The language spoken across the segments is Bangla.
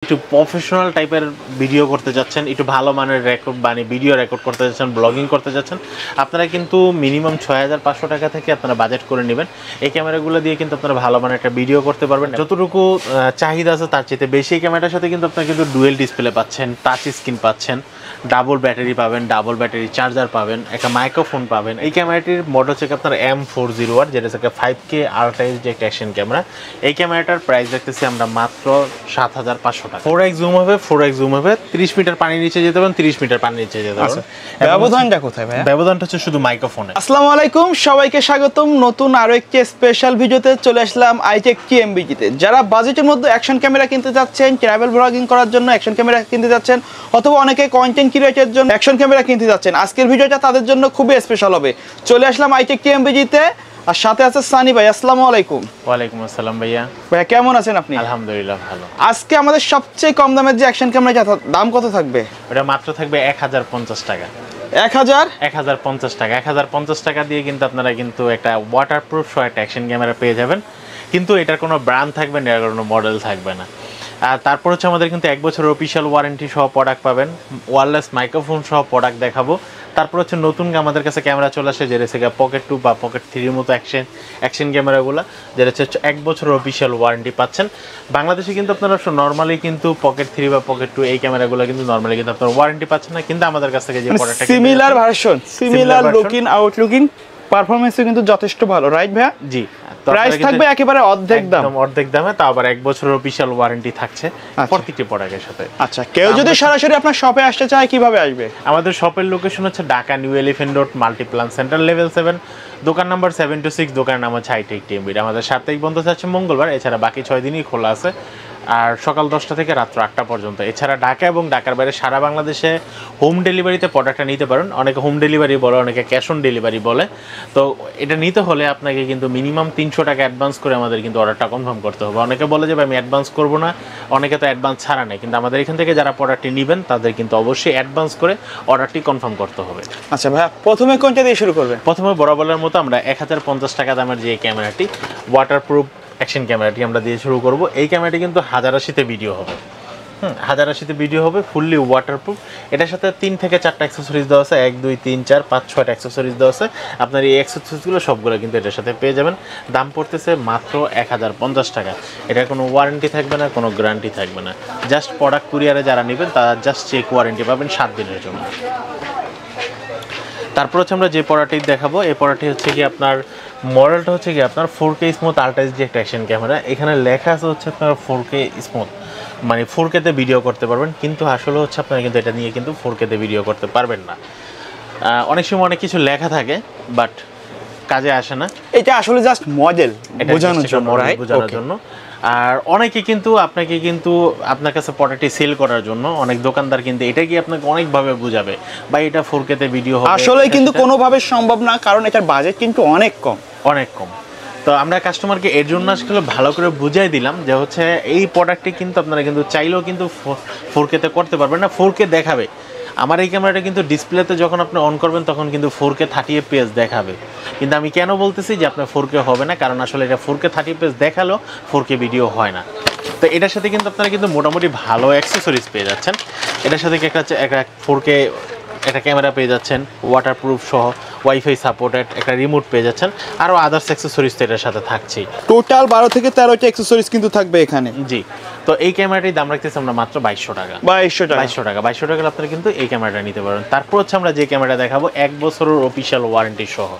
একটু প্রফেশনাল টাইপের ভিডিও করতে যাচ্ছেন, একটু ভালো মানের রেকর্ড মানে ভিডিও রেকর্ড করতে যাচ্ছেন, ব্লগিং করতে যাচ্ছেন, আপনারা কিন্তু মিনিমাম 6500 টাকা থেকে আপনারা বাজেট করে নেবেন। এই ক্যামেরাগুলো দিয়ে কিন্তু আপনারা ভালো মানের একটা ভিডিও করতে পারবেন। যতটুকু চাহিদা আছে তার চেয়ে বেশি এই ক্যামেরাটার সাথে কিন্তু আপনারা কিন্তু ডুয়েল ডিসপ্লে পাচ্ছেন, টাচ স্ক্রিন পাচ্ছেন, ডাবল ব্যাটারি পাবেন, ডাবল ব্যাটারি চার্জার পাবেন, একটা মাইক্রোফোন পাবেন। এই ক্যামেরাটির মডেল হচ্ছে আপনার M401, যেটা হচ্ছে 5K আল্ট্রা যে একটা অ্যাকশন ক্যামেরা। এই ক্যামেরাটার প্রাইস দেখতেছি আমরা মাত্র 7500 টাকা। 4x জুম হবে, 4x জুম হবে, 30 মিটার পানির নিচে যেতে পারেন, 30 মিটার পানির নিচে যেতে পারেন। ব্যবধানটা কোথায় ভাই? ব্যবধানটা হচ্ছে শুধু মাইক্রোফোনে। আসসালামু আলাইকুম, সবাইকে স্বাগতম। নতুন আরো একটি স্পেশাল ভিডিওতে চলে আসলাম আইটেক টিএমবিজিতে। যারা বাজেটের মধ্যে অ্যাকশন ক্যামেরা কিনতে যাচ্ছেন, ট্রাভেল ব্লগিং করার জন্য অ্যাকশন ক্যামেরা কিনতে যাচ্ছেন, অথবা অনেকে কন্টেন্ট ক্রিয়েটরের জন্য অ্যাকশন ক্যামেরা কিনতে যাচ্ছেন, আজকের ভিডিওটা তাদের জন্য খুবই স্পেশাল হবে। চলে আসলাম আইটেক টিএমবিজিতে, আর সাথে আছে সানি ভাই। আসসালামু আলাইকুম। ওয়ালাইকুম আসসালাম ভাইয়া। ভাইয়া কেমন আছেন আপনি? আলহামদুলিল্লাহ ভালো। আজকে আমাদের সবচেয়ে কম দামের যে অ্যাকশন ক্যামেরা, দাম কত থাকবে? এটা মাত্র থাকবে 1050 টাকা। 1050 টাকা। 1050 টাকা দিয়ে কিন্তু আপনারা কিন্তু একটা ওয়াটারপ্রুফ সহ একটা অ্যাকশন ক্যামেরা পেয়ে যাবেন। কিন্তু এটার কোনো ব্র্যান্ড থাকবে না, এর কোনো মডেল থাকবে না। আর তারপর হচ্ছে আমাদের কিন্তু 1 বছরের অফিশিয়াল ওয়ারেন্টি সহ প্রোডাক্ট পাবেন, ওয়্যারলেস মাইক্রোফোন সহ প্রোডাক্ট দেখাবো। তারপর হচ্ছে নতুন আমাদের কাছে ক্যামেরা চলে আসে, যেটা হচ্ছে পকেট 2 বা পকেট 3 মতো অ্যাকশন ক্যামেরাগুলো, যেটা হচ্ছে 1 বছরের অফিশিয়াল ওয়ারেন্টি পাচ্ছেন। বাংলাদেশে কিন্তু আপনারা নর্মালি কিন্তু পকেট 3 বা পকেট 2 এই ক্যামেরাগুলো কিন্তু নর্মালি কিন্তু আপনারা ওয়ারেন্টি পাচ্ছেন না, কিন্তু আমাদের কাছ থেকে যে প্রোডাক্টটা similar version, similar looking outlooking, পারফরম্যান্সও কিন্তু যথেষ্ট ভালো, রাইট ভাইয়া? জি। প্রাইস থাকবে একেবারে অর্ধেক দামে, তাও আবার 1 বছরের অফিশিয়াল ওয়ারেন্টি থাকছে প্রত্যেকটি প্রোডাক্টের সাথে। আচ্ছা, কেউ যদি সরাসরি আপনার শপে আসতে চায় কিভাবে আসবে? আমাদের শপের লোকেশন হচ্ছে Dhaka new elephant road, Multiplan centre, level 7, দোকান নাম্বার 726, দোকানের নাম হচ্ছে আইটেক টিএমবি। আমাদের সাপ্তাহিক বন্ধ থাকছে মঙ্গলবার, এছাড়া বাকি 6 দিনই খোলা আছে, আর সকাল 10টা থেকে রাত্র 8টা পর্যন্ত। এছাড়া ঢাকা এবং ঢাকার বাইরে সারা বাংলাদেশে হোম ডেলিভারিতে প্রোডাক্টটা নিতে পারেন। অনেকে হোম ডেলিভারি বলে, অনেকে ক্যাশ অন ডেলিভারি বলে। তো এটা নিতে হলে আপনাকে কিন্তু মিনিমাম 300 টাকা অ্যাডভান্স করে আমাদের কিন্তু অর্ডারটা কনফার্ম করতে হবে। অনেকে বলে যে আমি অ্যাডভান্স করবো না, অনেকে তো অ্যাডভান্স ছাড়া নেই, কিন্তু আমাদের এখান থেকে যারা প্রোডাক্টটি নেবেন তাদের কিন্তু অবশ্যই অ্যাডভান্স করে অর্ডারটি কনফার্ম করতে হবে। আচ্ছা ভাইয়া, প্রথমে কোনটা দিয়ে শুরু করবেন? প্রথমে বরাবরের মতো আমরা 1050 টাকা দামের যে ক্যামেরাটি, ওয়াটারপ্রুফ অ্যাকশন ক্যামেরাটি আমরা দিয়ে শুরু করব। এই ক্যামেরাটি কিন্তু 1080তে ভিডিও হবে, 1080তে ভিডিও হবে, ফুললি ওয়াটারপ্রুফ। এটার সাথে 3 থেকে 4টা অ্যাক্সেসরিজ দেওয়া আছে, 1 2 3 4 5 6টা অ্যাক্সেসরিজ দেওয়া আছে। আপনার এই অ্যাক্সেসরিজগুলো সবগুলো কিন্তু এটার সাথে পেয়ে যাবেন। দাম পড়তেছে মাত্র 1050 টাকা। এটার কোনো ওয়ারেন্টি থাকবে না, কোনো গ্যারান্টি থাকবে না। জাস্ট প্রোডাক্ট কুরিয়ারে যারা নেবেন তারা জাস্ট চেক ওয়ারেন্টি পাবেন 7 দিনের জন্য। তারপর হচ্ছে আমরা যে প্রোডাক্টটি দেখাবো, এই প্রোডাক্টটি হচ্ছে কি আপনার মডেলটা হচ্ছে কি আপনার 4K স্মুথ আল্ট্রা যে একটা অ্যাকশন ক্যামেরা। এখানে লেখা আছে হচ্ছে আপনার 4K স্মুথ, মানে 4Kতে ভিডিও করতে পারবেন, কিন্তু আসলে হচ্ছে আপনারা কিন্তু এটা নিয়ে কিন্তু 4Kতে ভিডিও করতে পারবেন না। অনেক সময় অনেক কিছু লেখা থাকে বাট কাজে আসে না। এটা আসলে জাস্ট মডেল বোঝানোর জন্য। আর অনেকে কিন্তু আপনাকে কিন্তু আপনার কাছে প্রোডাক্টটি সেল করার জন্য অনেক দোকানদার কিন্তু এটা কি আপনাকে অনেকভাবে বুঝাবে বা এটা 4Kতে ভিডিও হবে, আসলে কিন্তু কোনোভাবে সম্ভব না, কারণ এটার বাজেট কিন্তু অনেক কম। তো আমরা কাস্টমারকে এর জন্য আসলে ভালো করে বুঝাই দিলাম যে হচ্ছে এই প্রোডাক্টটি কিন্তু আপনারা কিন্তু চাইলেও কিন্তু 4Kতে করতে পারবেন না, 4K দেখাবে। আমার এই ক্যামেরাটা কিন্তু ডিসপ্লেতে যখন আপনি অন করবেন তখন কিন্তু 4K 30 fps দেখাবে, কিন্তু আমি কেন বলতেছি যে আপনার 4K হবে না, কারণ আসলে এটা 4K 30 fps দেখালেও 4K ভিডিও হয় না। তো এটার সাথে কিন্তু আপনারা কিন্তু মোটামুটি ভালো অ্যাক্সেসরিজ পেয়ে যাচ্ছেন। এটার সাথে একটা 4K একটা ক্যামেরা পেয়ে যাচ্ছেন, ওয়াটারপ্রুফ সহ, ওয়াইফাই সাপোর্টেড একটা রিমোট পেয়ে যাচ্ছেন, আরও আদার্স অ্যাক্সেসরিজ তো এটার সাথে থাকছেই। টোটাল 12 থেকে 13টা অ্যাক্সেসরিজ কিন্তু থাকবে এখানে। জি। তো এই ক্যামেরাটির দাম রাখতেছি আমরা মাত্র 2200 টাকা। 2200 টাকা আপনারা কিন্তু এই ক্যামেরাটা নিতে পারেন। তারপর হচ্ছে আমরা যে ক্যামেরা দেখাবো 1 বছরের অফিশিয়াল ওয়ারেন্টি সহ,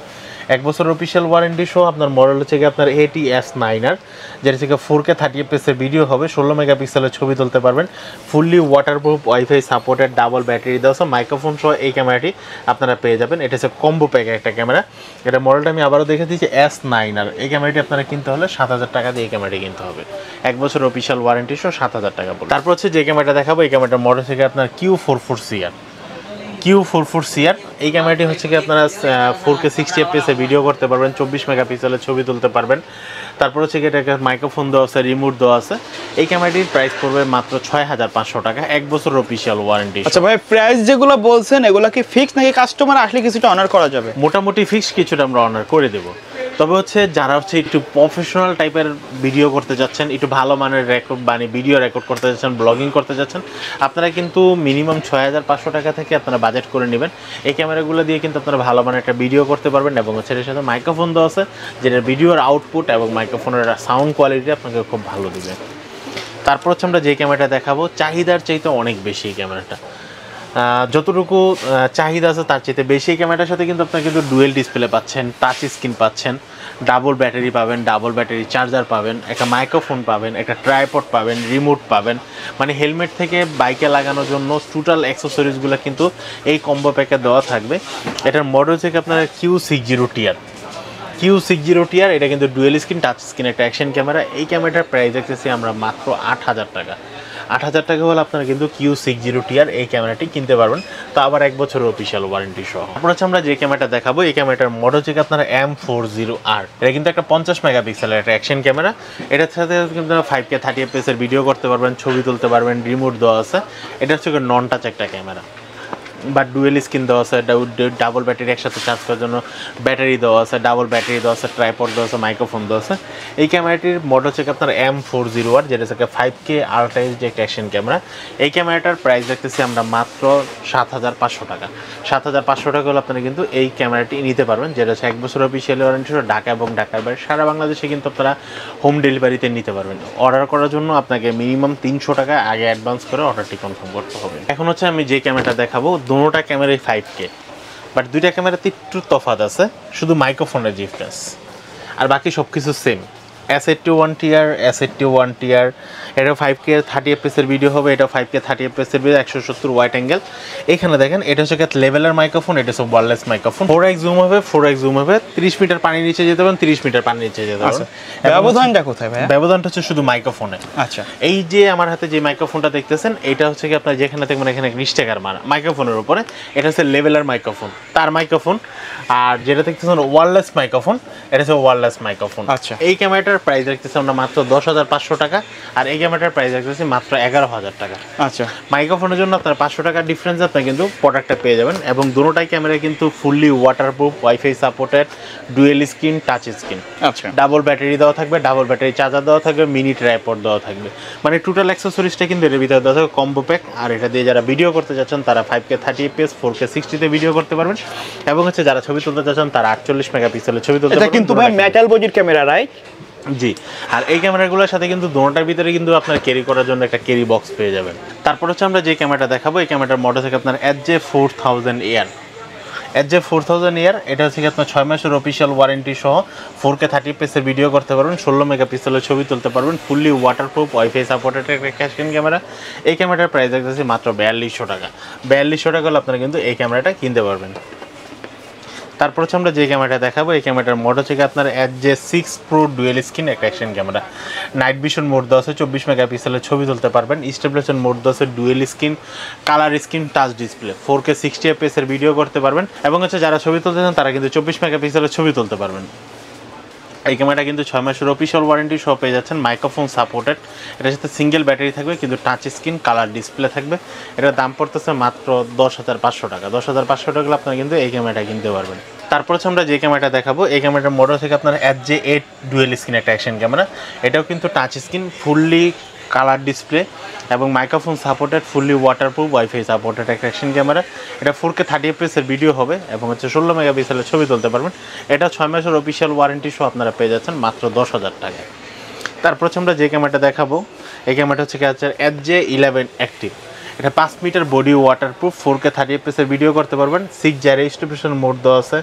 1 বছরের অফিশিয়াল ওয়ারেন্টি সহ আপনার মডেল হচ্ছে কি আপনার ATS9R, যেটা থেকে 4K 30 fps ভিডিও হবে, 16 মেগাপিক্সেলের ছবি তুলতে পারবেন, fully waterproof, wifi supported, double battery দেওয়া আছে, মাইক্রোফোন সহ এই ক্যামেরাটি আপনারা পেয়ে যাবেন। এটা হচ্ছে কম্বো প্যাকের একটা ক্যামেরা। এটা মডেলটা আমি আবারও দেখে দিচ্ছি, S9R। এই ক্যামেরাটি আপনারা কিনতে হলে 7000 টাকা দিয়ে এই ক্যামেরাটি কিনতে হবে, 1 বছর অফিশিয়াল ওয়ারেন্টি সহ 7000 টাকা পড়বে। তারপর হচ্ছে যে ক্যামেরাটা দেখাবো, এই ক্যামেরাটার মডেল থেকে আপনার Q44CR। এই ক্যামেরাটি হচ্ছে কি আপনারা 4K 60 fps ভিডিও করতে পারবেন, 24 মেগাপিক্সেলের ছবি তুলতে পারবেন। তারপর হচ্ছে কি এটা মাইক্রোফোন দেওয়া আছে, রিমোট দেওয়া আছে। এই ক্যামেরাটির প্রাইস পড়বে মাত্র 6500 টাকা, 1 বছর অফিশিয়াল ওয়ারেন্টি। আচ্ছা ভাই, প্রাইস যেগুলো বলছেন এগুলো কি ফিক্স নাকি কাস্টমার আসলে কিছুটা অনার করা যাবে? মোটামুটি ফিক্স কিছুটা আমরা অনার করে দেবো। তবে হচ্ছে যারা হচ্ছে একটু প্রফেশনাল টাইপের ভিডিও করতে যাচ্ছেন, একটু ভালো মানের ভিডিও রেকর্ড করতে যাচ্ছেন, ব্লগিং করতে যাচ্ছেন, আপনারা কিন্তু মিনিমাম 6500 টাকা থেকে আপনারা বাজেট করে নেবেন। এই ক্যামেরাগুলো দিয়ে কিন্তু আপনারা ভালো মানের একটা ভিডিও করতে পারবেন এবং হচ্ছে এর সাথে মাইক্রোফোন দেওয়া আছে, যেটা ভিডিওর আউটপুট এবং মাইক্রোফোনের সাউন্ড কোয়ালিটি আপনাকে খুব ভালো দেবে। তারপর হচ্ছে আমরা যে ক্যামেরাটা দেখাবো, চাহিদার চাইতে অনেক বেশি এই ক্যামেরাটা। যতটুকু চাহিদা আছে তার চাইতে বেশি ক্যামেরাটার সাথে কিন্তু আপনারা কিন্তু ডুয়েল ডিসপ্লে পাচ্ছেন, টাচ স্ক্রিন পাচ্ছেন, ডাবল ব্যাটারি পাবেন, ডাবল ব্যাটারি চার্জার পাবেন, একটা মাইক্রোফোন পাবেন, একটা ট্রাইপড পাবেন, রিমোট পাবেন। মানে হেলমেট থেকে বাইকে লাগানোর জন্য টোটাল অ্যাক্সেসরিজগুলো কিন্তু এই কম্বো প্যাকে দেওয়া থাকবে। এটার মডেল হচ্ছে আপনার Q60TR। Q60TR এটা কিন্তু ডুয়েল স্ক্রিন টাচ স্ক্রিন একটা অ্যাকশন ক্যামেরা। এই ক্যামেরাটার প্রাইস দেখতেছি আমরা মাত্র 8000 টাকা। 8000 টাকা হলে আপনারা কিন্তু Q60TR এই ক্যামেরাটি কিনতে পারবেন, তো আবার 1 বছরের অফিসিয়াল ওয়ারেন্টি সহ। তারপর হচ্ছে আমরা যে ক্যামেরাটা দেখাবো, এই ক্যামেরাটার মডেল হচ্ছে আপনারা M40R। এটা কিন্তু একটা 50 মেগাপিক্সেলের একটা অ্যাকশন ক্যামেরা। এটার সাথে কিন্তু 5K 30 fps এর ভিডিও করতে পারবেন, ছবি তুলতে পারবেন, রিমোট দেওয়া আছে। এটা হচ্ছে নন টাচ একটা ক্যামেরা, বা ডুয়েল স্ক্রিন দেওয়া আছে, ডাবল ব্যাটারি একসাথে চার্জ করার জন্য ব্যাটারি দেওয়া আছে, ডাবল ব্যাটারি দেওয়া আছে, ট্রাইপড দেওয়া আছে, মাইক্রোফোন দেওয়া আছে। এই ক্যামেরাটির মডেল হচ্ছে আপনার M40R, যেটা হচ্ছে 5K আল্ট্রা এইচডি একটা অ্যাকশন ক্যামেরা। এই ক্যামেরাটার প্রাইস দেখতেছি আমরা মাত্র 7500 টাকা। 7500 টাকা হলে আপনারা কিন্তু এই ক্যামেরাটি নিতে পারবেন, যেটা হচ্ছে 1 বছর অফিসিয়াল ওয়ারেন্টি সহ। ঢাকা এবং ঢাকার বাইরে সারা বাংলাদেশে কিন্তু আপনারা হোম ডেলিভারিতে নিতে পারবেন। অর্ডার করার জন্য আপনাকে মিনিমাম 300 টাকা আগে অ্যাডভান্স করে অর্ডারটি কনফার্ম করতে হবে। এখন হচ্ছে আমি যে ক্যামেরাটা দেখাবো, দুটোটা ক্যামেরাই 5K, বাট দুইটা ক্যামেরাতে একটু তফাৎ আছে, শুধু মাইক্রোফোনের ডিফারেন্স, আর বাকি সব কিছু সেম। S81TR, S81TR, এটাও 5K 30 fps এর ভিডিও হবে, এটাও 5K 30 fps এর ভিডিও, 170 ওয়াইড অ্যাঙ্গেল। এখানে দেখেন এটা হচ্ছে লেভেলার মাইক্রোফোন, এটা হচ্ছে ওয়্যারলেস মাইক্রোফোন। 4x জুম হবে, 4x জুম হবে, 30 মিটার পানির নিচে যেতে পারেন, 30 মিটার পানির নিচে যেতে পারেন। ব্যবধানটা কোথায় ভাই? ব্যবধানটা হচ্ছে শুধু মাইক্রোফোনে। আচ্ছা, এই যে আমার হাতে যে মাইক্রোফোনটা দেখতেছেন, এটা হচ্ছে কি আপনার যেখানে দেখবেন এখানে নিচটাকার মারা মাইক্রোফোনের উপরে, এটা হচ্ছে লেভেলার মাইক্রোফোন, তার মাইক্রোফোন। আর যেটা দেখতেছেন ওয়্যারলেস মাইক্রোফোন, এটা হচ্ছে ওয়্যারলেস মাইক্রোফোন। আচ্ছা, এই ক্যামেরাটার প্রাইস দেখতেছি আমরা মাত্র 10500 টাকা, আর এই ক্যামেরাটার প্রাইস দেখতেছি মাত্র 11000 টাকা। আচ্ছা, মাইক্রোফোনের জন্য আপনার 500 টাকার ডিফারেন্স আপনি কিন্তু প্রোডাক্টটা পেয়ে যাবেন। এবং দুটোটাই ক্যামেরা কিন্তু fully waterproof, wifi supported, dual screen, touch screen. আচ্ছা, ডাবল ব্যাটারি দেওয়া থাকবে, ডাবল ব্যাটারি চার্জার দেওয়া থাকবে, মিনি ট্রাইপড দেওয়া থাকবে। মানে টোটাল অ্যাক্সেসরিজটা কিন্তু এর ভিতরে দেওয়া থাকবে কম্বো প্যাক। আর এটা দিয়ে যারা ভিডিও করতে যাচ্ছেন তারা 5K 30 fps 4K 60 ভিডিও করতে পারবেন, এবং হচ্ছে যারা ছবি তুলতে যাচ্ছেন তারা 48 মেগাপিক্সেলের ছবি তুলতে পারবেন। এটা কিন্তু ভাই মেটাল বডির ক্যামেরা, রাইট? জি। আর এই ক্যামেরাগুলোর সাথে কিন্তু দুটোটার ভিতরে কিন্তু আপনার ক্যারি করার জন্য একটা ক্যারি বক্স পেয়ে যাবেন। তারপর হচ্ছে আমরা যে ক্যামেরাটা দেখাবো, এই ক্যামেরাটার মডেল থেকে আপনার HJ4000AR। HJ4000AR এটা হচ্ছে আপনার 6 মাসের অফিসিয়াল ওয়ারেন্টি সহ, 4K 30 fps এর ভিডিও করতে পারবেন, 16 মেগাপিক্সেলের ছবি তুলতে পারবেন, ফুললি ওয়াটারপ্রুফ, ওয়াইফাই সাপোর্টেড একটা ক্যাশন ক্যামেরা। এই ক্যামেরাটার প্রাইস দেখতেছি মাত্র 4200 টাকা। 4200 টাকা হলে আপনারা কিন্তু এই ক্যামেরাটা কিনতে পারবেন। তারপর হচ্ছে আমরা যে ক্যামেরাটা দেখাবো, এই ক্যামেরাটার মোড হচ্ছে আপনার HJ6 Pro ডুয়েল স্ক্রিন একটা action camera. Night vision mode দেওয়া আছে, 24 মেগাপিক্সেলের ছবি তুলতে পারবেন। স্টেবিলাইজেশন মোড দেওয়া আছে, dual screen, colour screen, touch display, 4K 60 fps এর ভিডিও করতে পারবেন। এবং হচ্ছে যারা ছবি তুলতে চান তারা কিন্তু 24 মেগাপিক্সেলের ছবি তুলতে পারবেন। এই ক্যামেরাটা কিন্তু 6 মাসের অফিসিয়াল ওয়ারেন্টি সহ পেয়ে যাচ্ছেন, মাইক্রোফোন সাপোর্টেড। এটার সাথে সিঙ্গেল ব্যাটারি থাকবে, কিন্তু টাচ স্ক্রিন, কালার ডিসপ্লে থাকবে। এটার দাম পড়তেছে মাত্র 10500 টাকা। 10500 টাকা আপনারা কিন্তু এই ক্যামেরাটা কিনতে পারবেন। তারপর হচ্ছে আমরা যে ক্যামেরাটা দেখাবো, এই ক্যামেরাটার মডেল থেকে আপনার HJ8 ডুয়েল স্ক্রিন একটা অ্যাকশন ক্যামেরা। এটাও কিন্তু touch screen, fully colour display এবং microphone supported, fully waterproof, wifi supported একটা অ্যাকশন ক্যামেরা। এটা 4K 30 fps এর ভিডিও হবে এবং হচ্ছে 16 মেগাপিক্সেলের ছবি তুলতে পারবেন। এটা 6 মাসের অফিসিয়াল ওয়ারেন্টি সহ আপনারা পেয়ে যাচ্ছেন মাত্র 10000 টাকায়। তারপর হচ্ছে আমরা যে ক্যামেরাটা দেখাবো, এই ক্যামেরাটা হচ্ছে HJ11 অ্যাক্টিভ। এটা 5 metre body waterproof, 4K 30 fps এর ভিডিও করতে পারবেন। 6 জারে স্টেবিলাইজেশন মোড দেওয়া আছে।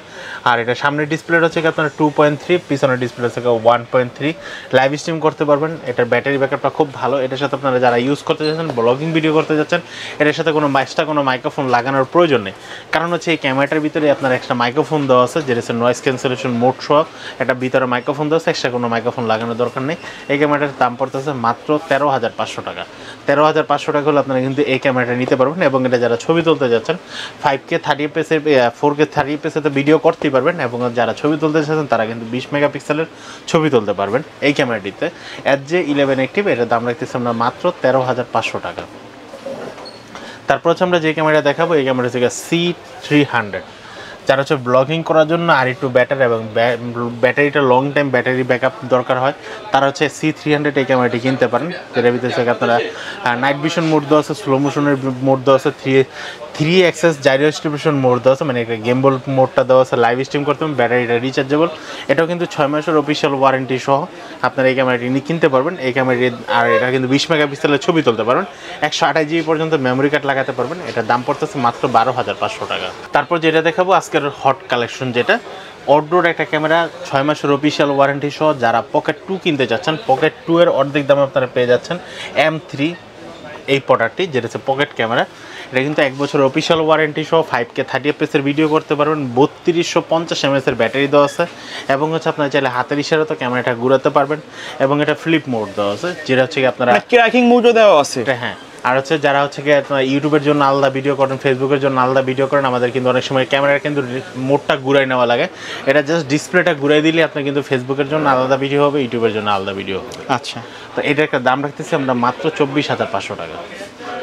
আর এটা সামনের ডিসপ্লেটা হচ্ছে আপনার 2.3, পিছনের ডিসপ্লে হচ্ছে 1.3। লাইভ স্ট্রিম করতে পারবেন। এটার ব্যাটারি ব্যাকআপটা খুব ভালো। এটার সাথে আপনারা যারা ইউজ করতে যাচ্ছেন, ব্লগিং ভিডিও করতে যাচ্ছেন, এটার সাথে কোনো কোনো মাইক্রোফোন লাগানোর প্রয়োজন নেই। কারণ হচ্ছে এই ক্যামেরাটার ভিতরে আপনার একটা মাইক্রোফোন দেওয়া আছে, যেটা হচ্ছে নয়েজ ক্যান্সেলেশন মোড সহ একটা ভিতরে মাইক্রোফোন দেওয়া আছে, এক্সট্রা কোনো মাইক্রোফোন লাগানোর দরকার নেই। এই ক্যামেরাটার দাম পড়তেছে মাত্র 13500 টাকা। 13500 টাকা হলে আপনারা কিন্তু এই ক্যামেরাটা নিতে পারবেন। এবং এটা যারা ছবি তুলতে যাচ্ছেন 5K 30 fps এর 4K 30 fps এতে ভিডিও করতেই পারবেন। এবং যারা ছবি তুলতে চাচ্ছেন তারা কিন্তু 20 মেগাপিক্সেলের ছবি তুলতে পারবেন এই ক্যামেরাটিতে। HJ11 অ্যাক্টিভ, এটার দাম রাখতেছি আমরা মাত্র 13500 টাকা। তারপর হচ্ছে আমরা যে ক্যামেরা দেখাবো, এই ক্যামেরা হচ্ছে C300। যারা হচ্ছে ব্লগিং করার জন্য আর একটু ব্যাটারি এবং ব্যাটারিটা লং টাইম ব্যাটারি ব্যাকআপ দরকার হয়, তারা হচ্ছে C300 এই ক্যামেরাটি কিনতে পারেন। যেটার ভিতরে থেকে আপনারা নাইট ভিশন মোড দেওয়া আছে, স্লো মোশনের মোড দেওয়া আছে, 3 জাইরো ডিস্ট্রিবিউশন মোড দেওয়া আছে, মানে একটা গেমবল মোডটা দেওয়া আছে, লাইভ স্ট্রিম করতে পারবেন, ব্যাটারিটা রিচার্জেবল। এটাও কিন্তু 6 মাসের অফিসিয়াল ওয়ারেন্টি সহ আপনারা এই ক্যামেরাটি কিনতে পারবেন। এই ক্যামেরাটি আর এটা কিন্তু 20 মেগাপিক্সেলের ছবি তুলতে পারবেন, 128 GB পর্যন্ত মেমোরি কার্ড লাগাতে পারবেন। এটার দাম পড়তেছে মাত্র 12,500 টাকা। তারপর যেটা দেখাবো আজকের হট কালেকশন, যেটা অর্ডোর একটা ক্যামেরা, 6 মাসের অফিসিয়াল ওয়ারেন্টি সহ। যারা পকেট 2 কিনতে চাচ্ছেন, পকেট 2 এর অর্ধেক দামে আপনারা পেয়ে যাচ্ছেন M3 এই প্রোডাক্টটি, যেটা হচ্ছে পকেট ক্যামেরা। এটা কিন্তু 1 বছর অফিসিয়াল ওয়ারেন্টি সহ 5K 30 fps এর ভিডিও করতে পারবেন, 3250 mAh এর ব্যাটারি দেওয়া আছে, এবং হচ্ছে আপনারা চাইলে হাতের ইশারাতে ক্যামেরাটা ঘুরাতে পারবেন, এবং এটা ফ্লিপ মোড দেওয়া আছে, যেটা হচ্ছে কি আপনারা ট্র্যাকিং মোডও দেওয়া আছে। হ্যাঁ, আর হচ্ছে যারা হচ্ছে কি আপনার ইউটিউবের জন্য আলাদা ভিডিও করেন, ফেসবুকের জন্য আলাদা ভিডিও করেন, আমাদের কিন্তু অনেক সময় ক্যামেরার কিন্তু মোডটা ঘুরাই নেওয়া লাগে। এটা জাস্ট ডিসপ্লেটা ঘুরাই দিলে আপনার কিন্তু ফেসবুকের জন্য আলাদা ভিডিও হবে, ইউটিউবের জন্য আলাদা ভিডিও হবে। আচ্ছা, তো এটার একটা দাম রাখতেছি আমরা মাত্র 24,500 টাকা।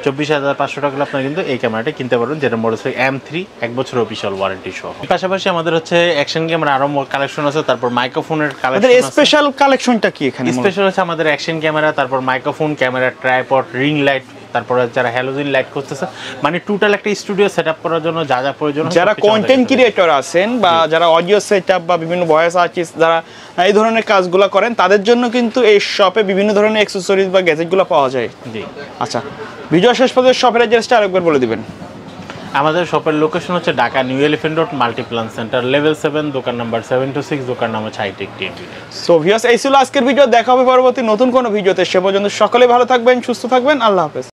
24,500 টাকা আপনারা কিন্তু এই ক্যামেরাটা কিনতে পারবেন, যেটা মডেল হচ্ছে M3, 1 বছর অফিসিয়াল ওয়ারেন্টি সহ। পাশাপাশি আমাদের হচ্ছে অ্যাকশন ক্যামেরা আরো কালেকশন আছে, তারপর মাইক্রোফোনের কালেকশন আছে। স্পেশাল কালেকশনটা কি এখানে? স্পেশাল হচ্ছে আমাদের অ্যাকশন ক্যামেরা, তারপর microphone, camera, tripod, ring light, তারপরে যারা হ্যালোজিন লাইট করতেছে, মানে টোটাল একটা স্টুডিও সেটআপ করার জন্য যা যা প্রয়োজন, যারা কন্টেন্ট ক্রিয়েটর আছেন বা যারা অডিও সেটআপ বা বিভিন্ন ভয়েস আর্টিস্ট যারা এই ধরনের কাজগুলো করেন, তাদের জন্য কিন্তু এই শপে বিভিন্ন ধরনের অ্যাকসেসরিজ বা গ্যাজেটগুলো পাওয়া যায়। জি। আচ্ছা, ভিডিও শেষ পর্যন্ত শপের অ্যাড্রেসটা আরেকবার বলে দিবেন। আমাদের শপের লোকেশন হচ্ছে Dhaka new elephant road, Multiplan centre, level 7, দোকান নাম্বার 726, দোকান নাম হচ্ছে হাইটেক টিএমবি। সো ভিউয়ার্স, এই ছিল আজকের ভিডিও। দেখা হবে পরবর্তী নতুন কোনো ভিডিওতে। সে পর্যন্ত সকলে ভালো থাকবেন, সুস্থ থাকবেন। আল্লাহ হাফেজ।